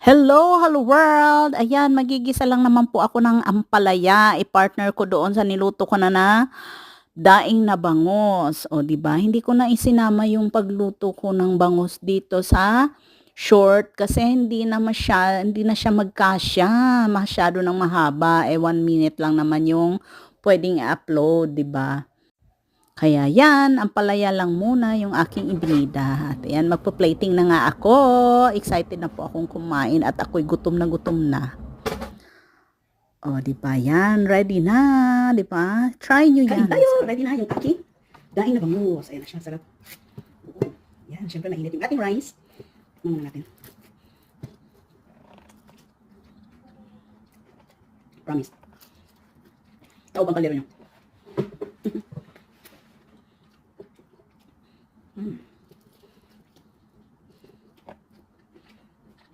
Hello world! Ayan, magigisa lang naman po ako ng ampalaya. I-partner ko doon sa niluto ko na daing na bangus. O, di ba? Hindi ko na isinama yung pagluto ko ng bangus dito sa short kasi hindi na siya magkasya. Masyado ng mahaba. 1 minute lang naman yung pwedeng i-upload, di ba? Kaya yan, ang palaya lang muna yung aking ibinida. At ayan, magpo-plating na nga ako. Excited na po akong kumain at ako'y gutom na gutom na. O, di ba yan? Ready na, di ba? Try nyo yan. Kain tayo! Ready na yung aking daing na bangus. Ayan na siya, sarap. Yan, syempre mainit yung ating rice. Muna natin. Promise. Tao bang kaldero nyo?